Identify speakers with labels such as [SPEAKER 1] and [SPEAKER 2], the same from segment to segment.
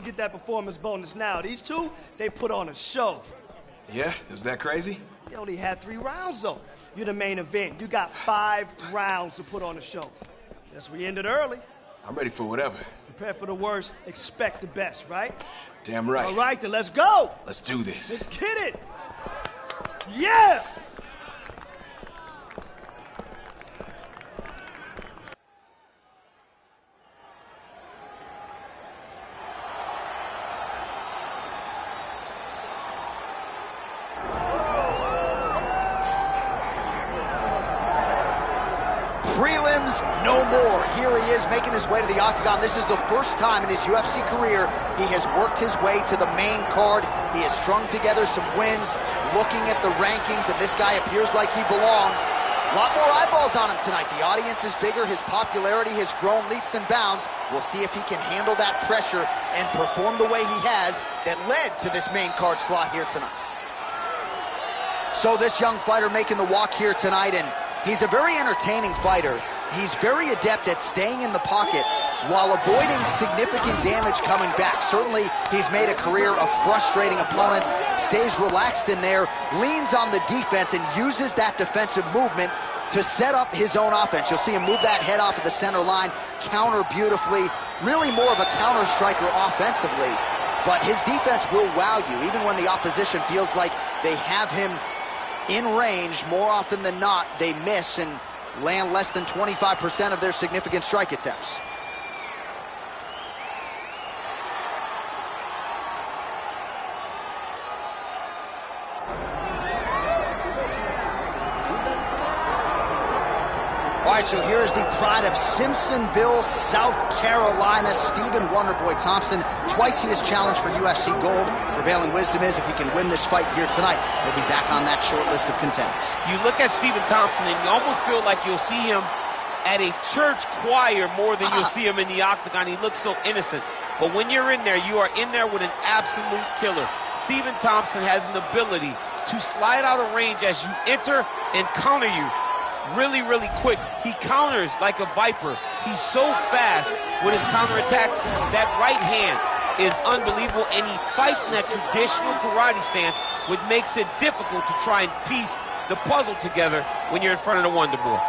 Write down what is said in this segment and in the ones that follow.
[SPEAKER 1] get that performance bonus now. These two, they put on a show.
[SPEAKER 2] Yeah? Was that crazy?
[SPEAKER 1] You only had 3 rounds, though. You're the main event. You got 5 rounds to put on a show. That's where you ended early.
[SPEAKER 2] I'm ready for whatever.
[SPEAKER 1] Prepare for the worst, expect the best, right?
[SPEAKER 2] Damn right.
[SPEAKER 1] All right, then let's go.
[SPEAKER 2] Let's do this.
[SPEAKER 1] Let's get it. Yeah!
[SPEAKER 3] Prelims, no more. Here he is making his way to the octagon. This is the first time in his UFC career he has worked his way to the main card. He has strung together some wins, looking at the rankings, and this guy appears like he belongs. A lot more eyeballs on him tonight. The audience is bigger. His popularity has grown leaps and bounds. We'll see if he can handle that pressure and perform the way he has that led to this main card slot here tonight. So this young fighter making the walk here tonight, and he's a very entertaining fighter. He's very adept at staying in the pocket while avoiding significant damage coming back. Certainly, he's made a career of frustrating opponents, stays relaxed in there, leans on the defense, and uses that defensive movement to set up his own offense. You'll see him move that head off of the center line, counter beautifully, really more of a counter striker offensively. But his defense will wow you, even when the opposition feels like they have him in range. More often than not, they miss and land less than 25% of their significant strike attempts. All right, so here is the pride of Simpsonville, South Carolina, Stephen Wonderboy Thompson. Twice he has challenged for UFC gold. Prevailing wisdom is if he can win this fight here tonight, he'll be back on that short list of contenders.
[SPEAKER 4] You look at Stephen Thompson and you almost feel like you'll see him at a church choir more than you'll see him in the octagon. He looks so innocent. But when you're in there, you are in there with an absolute killer. Stephen Thompson has an ability to slide out of range as you enter and counter you. Really, really quick. He counters like a viper. He's so fast with his counterattacks. That right hand is unbelievable, and he fights in that traditional karate stance, which makes it difficult to try and piece the puzzle together when you're in front of the Wonder Boy.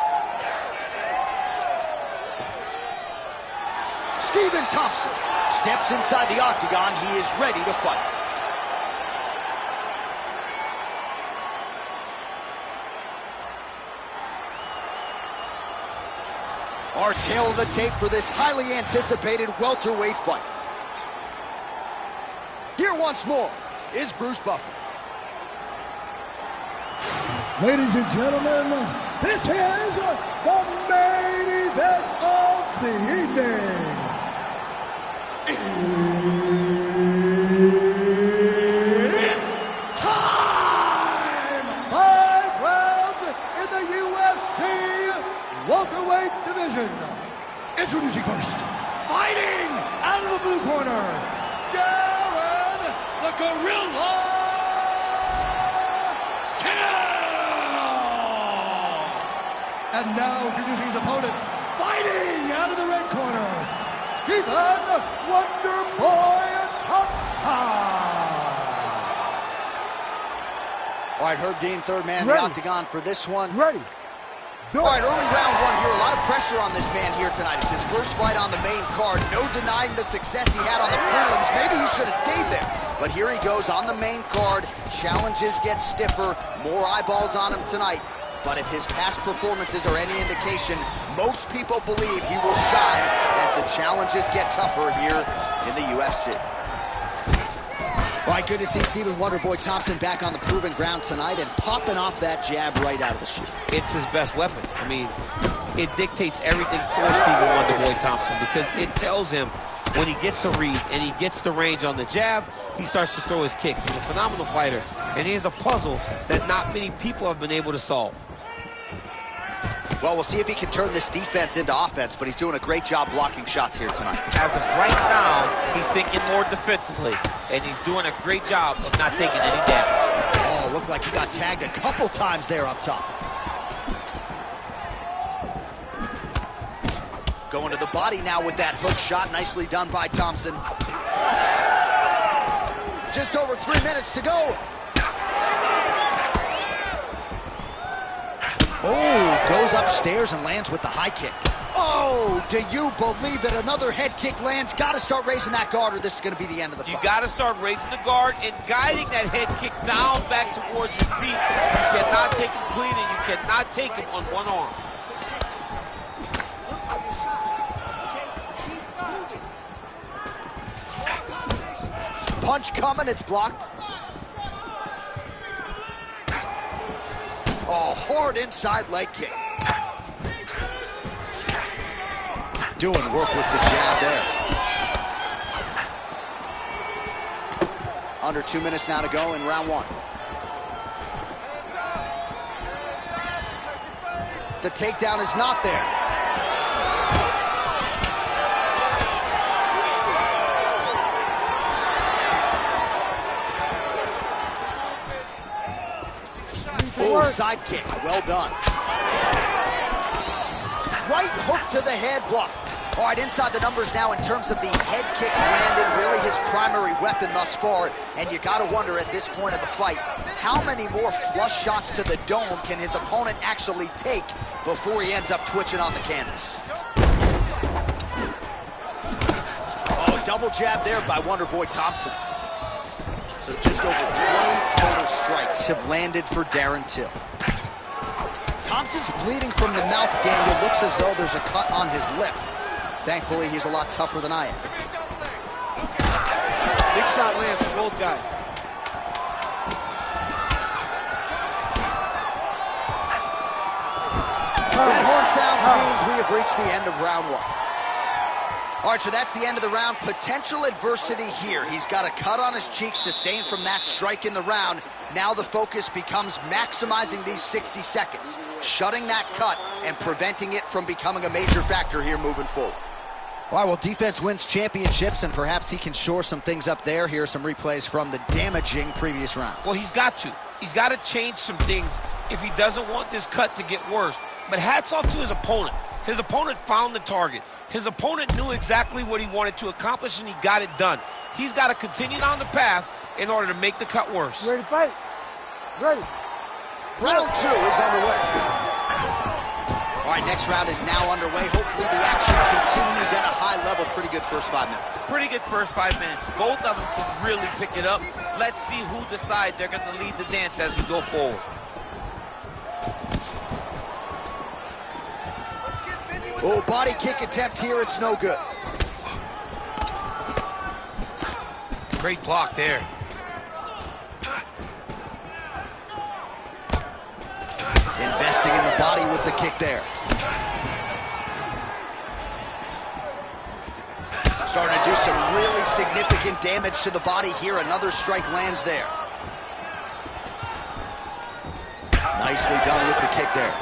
[SPEAKER 3] Stephen Thompson steps inside the octagon. He is ready to fight. Our tail of the tape for this highly anticipated welterweight fight. Here once more is Bruce Buffer.
[SPEAKER 5] Ladies and gentlemen, this is the main event of the evening. It's time! 5 rounds in the UFC welterweight division. Introducing first, fighting out of the blue corner, Darren the Gorilla Till. And now introducing his opponent, fighting out of the red corner, Stephen Wonderboy Thompson.
[SPEAKER 3] All right, Herb Dean, third man in the octagon for this one.
[SPEAKER 5] Ready.
[SPEAKER 3] All right, early round one here. A lot of pressure on this man here tonight. It's his first fight on the main card. No denying the success he had on the prelims. Maybe he should have stayed there. But here he goes on the main card. Challenges get stiffer. More eyeballs on him tonight. But if his past performances are any indication, most people believe he will shine as the challenges get tougher here in the UFC. All right, good to see Stephen Wonderboy Thompson back on the proven ground tonight and popping off that jab right out of the chute.
[SPEAKER 4] It's his best weapon. I mean, it dictates everything for Stephen Wonderboy Thompson because it tells him when he gets a read and he gets the range on the jab, he starts to throw his kicks. He's a phenomenal fighter, and he has a puzzle that not many people have been able to solve.
[SPEAKER 3] Well, we'll see if he can turn this defense into offense, but he's doing a great job blocking shots here tonight.
[SPEAKER 4] As of right now, he's thinking more defensively, and he's doing a great job of not taking any damage.
[SPEAKER 3] Oh, looked like he got tagged a couple times there up top. Going to the body now with that hook shot. Nicely done by Thompson. just over 3 minutes to go. Oh, goes upstairs and lands with the high kick. Oh, do you believe that another head kick lands? Got to start raising that guard or this is going to be the end of the fight.
[SPEAKER 4] You got to start raising the guard and guiding that head kick down back towards your feet. You cannot take him clean and you cannot take him on one arm.
[SPEAKER 3] Punch coming, it's blocked. Oh, hard inside leg kick. Doing work with the jab there. Under 2 minutes now to go in round one. The takedown is not there. Oh, side kick, well done. Right hook to the head, blocked. All right, inside the numbers now in terms of the head kicks landed, really his primary weapon thus far. And you got to wonder at this point of the fight, how many more flush shots to the dome can his opponent actually take before he ends up twitching on the canvas? Oh, double jab there by Wonderboy Thompson. So just over 20 total strikes have landed for Darren Till. Thompson's bleeding from the mouth, Daniel. Looks as though there's a cut on his lip. Thankfully, he's a lot tougher than I am.
[SPEAKER 4] Big shot lands for both guys.
[SPEAKER 3] That horn sounds means we have reached the end of round one. All right, so that's the end of the round. Potential adversity here. He's got a cut on his cheek sustained from that strike in the round. Now the focus becomes maximizing these 60 seconds, shutting that cut and preventing it from becoming a major factor here moving forward. All right, well, defense wins championships, and perhaps he can shore some things up there. Here are some replays from the damaging previous round.
[SPEAKER 4] Well, he's got to. He's got to change some things if he doesn't want this cut to get worse. But hats off to his opponent. His opponent found the target. His opponent knew exactly what he wanted to accomplish, and he got it done. He's got to continue down the path in order to make the cut worse.
[SPEAKER 6] You ready to fight? Ready.
[SPEAKER 3] Round two is underway. All right, next round is now underway. Hopefully the action continues at a high level. Pretty good first 5 minutes.
[SPEAKER 4] Pretty good first 5 minutes. Both of them can really pick it up. Let's see who decides they're going to lead the dance as we go forward.
[SPEAKER 3] Oh, body kick attempt here. It's no good.
[SPEAKER 4] Great block there.
[SPEAKER 3] Investing in the body with the kick there. Starting to do some really significant damage to the body here. Another strike lands there. Nicely done with the kick there.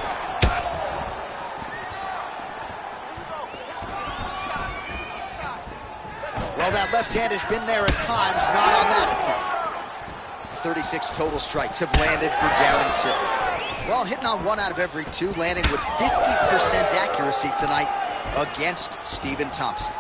[SPEAKER 3] Well, that left hand has been there at times, not on that attempt. 36 total strikes have landed for Darren Till. Well, hitting on 1 out of every 2, landing with 50% accuracy tonight against Stephen Thompson.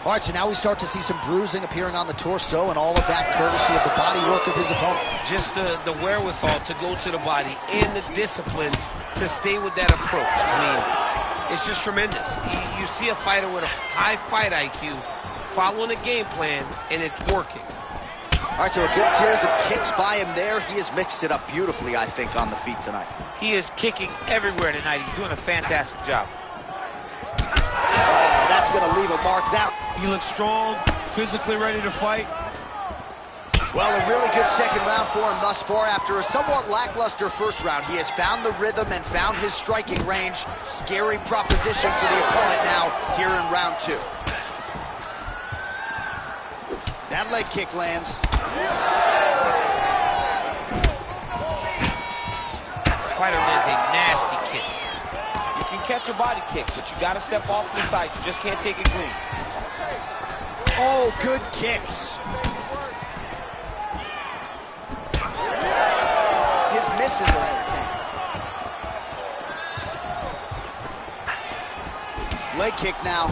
[SPEAKER 3] All right, so now we start to see some bruising appearing on the torso, and all of that courtesy of the body work of his opponent.
[SPEAKER 4] Just the wherewithal to go to the body and the discipline to stay with that approach. I mean, it's just tremendous. You see a fighter with a high fight IQ following a game plan, and it's working.
[SPEAKER 3] All right, so a good series of kicks by him there. He has mixed it up beautifully, I think, on the feet tonight.
[SPEAKER 4] He is kicking everywhere tonight. He's doing a fantastic job.
[SPEAKER 3] Oh, that's going to leave a mark.
[SPEAKER 4] He looks strong, physically ready to fight.
[SPEAKER 3] Well, a really good second round for him thus far. After a somewhat lackluster first round, he has found the rhythm and found his striking range. Scary proposition for the opponent now here in round 2. That leg kick lands.
[SPEAKER 4] Fighter lands a nasty kick. You can catch a body kick, but you got to step off to the side. You just can't take it clean.
[SPEAKER 3] Oh, good kicks. His misses are entertaining. Leg kick now.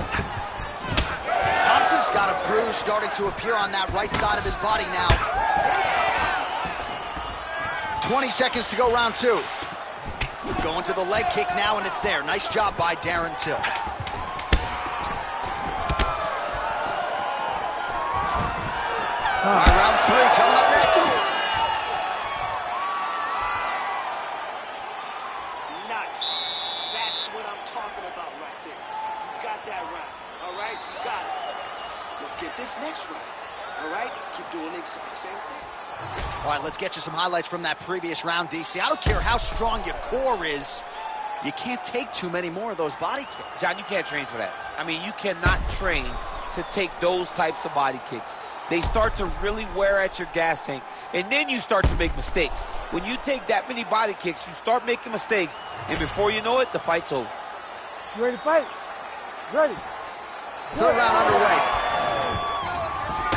[SPEAKER 3] He's got a bruise starting to appear on that right side of his body now. 20 seconds to go, round 2. Going to the leg kick now, and it's there. Nice job by Darren Till. All right, round 3 coming up next.
[SPEAKER 1] Nice. That's what I'm talking about right there. You got that round. All right? You got it. Let's get this next round. All right? Keep doing the exact same thing.
[SPEAKER 3] All right, let's get you some highlights from that previous round, DC. I don't care how strong your core is. You can't take too many more of those body kicks.
[SPEAKER 4] John, you can't train for that. I mean, you cannot train to take those types of body kicks. They start to really wear at your gas tank, and then you start to make mistakes. When you take that many body kicks, you start making mistakes, and before you know it, the fight's over.
[SPEAKER 6] You ready to fight? Ready.
[SPEAKER 3] Third round underway.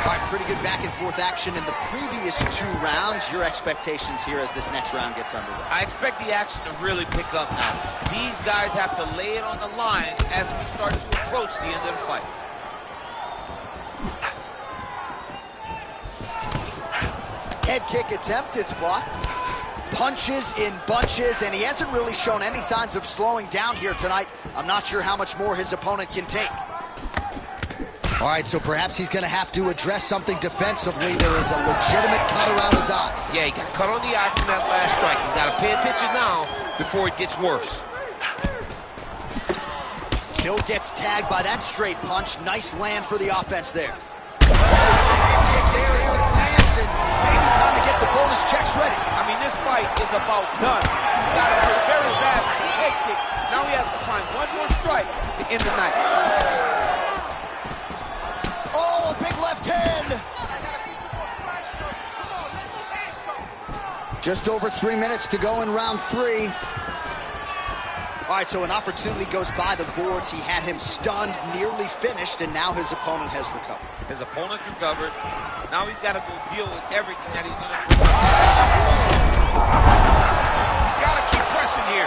[SPEAKER 3] All right, pretty good back and forth action in the previous 2 rounds. Your expectations here as this next round gets underway?
[SPEAKER 4] I expect the action to really pick up now. These guys have to lay it on the line as we start to approach the end of the fight.
[SPEAKER 3] Head kick attempt, it's blocked. Punches in bunches, and he hasn't really shown any signs of slowing down here tonight. I'm not sure how much more his opponent can take. All right, so perhaps he's going to have to address something defensively. There is a legitimate cut around his eye.
[SPEAKER 4] Yeah, he got cut on the eye from that last strike. He's got to pay attention now before it gets worse.
[SPEAKER 3] Hill gets tagged by that straight punch. Nice land for the offense there. There is his hands, and maybe time to get the bonus checks ready.
[SPEAKER 4] I mean, this fight is about done. He's got it hurt very bad with his head kick. Now he has to find one more strike to end the night.
[SPEAKER 3] Oh, big left hand. Just over 3 minutes to go in round 3. All right, so an opportunity goes by the boards. He had him stunned, nearly finished, and now his opponent has recovered.
[SPEAKER 4] His opponent's recovered. Now he's got to go deal with everything that he's going to do. He's got to keep pressing here.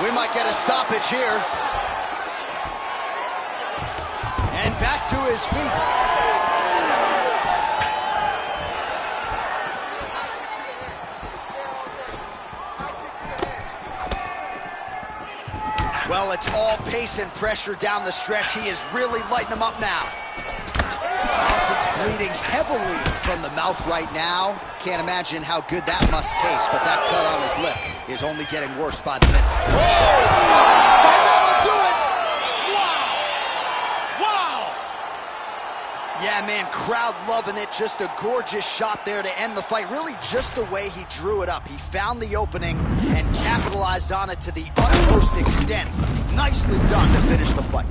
[SPEAKER 3] We might get a stoppage here. And back to his feet. Well, it's all pace and pressure down the stretch. He is really lighting them up now. Thompson's bleeding heavily from the mouth right now. Can't imagine how good that must taste, but that cut on his lip is only getting worse by the minute. Oh! And that'll do it!
[SPEAKER 4] Wow!
[SPEAKER 3] Yeah, man, crowd loving it. Just a gorgeous shot there to end the fight. Really just the way he drew it up. He found the opening and capitalized on it to the utmost extent. Nicely done to finish the fight.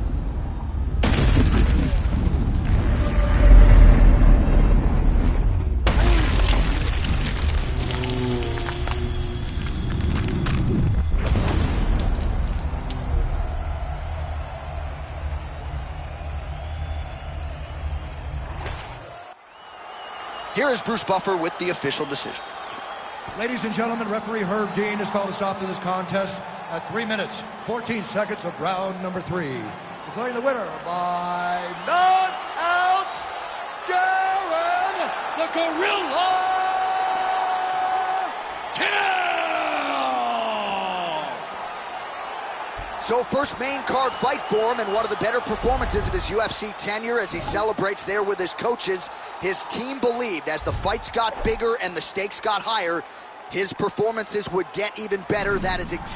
[SPEAKER 3] Here is Bruce Buffer with the official decision.
[SPEAKER 5] Ladies and gentlemen, referee Herb Dean has called a stop to this contest at 3 minutes, 14 seconds of round number 3. Declaring the winner by knockout, Darren the Gorilla Till!
[SPEAKER 3] So first main card fight for him, and one of the better performances of his UFC tenure as he celebrates there with his coaches. His team believed as the fights got bigger and the stakes got higher, his performances would get even better. That is exactly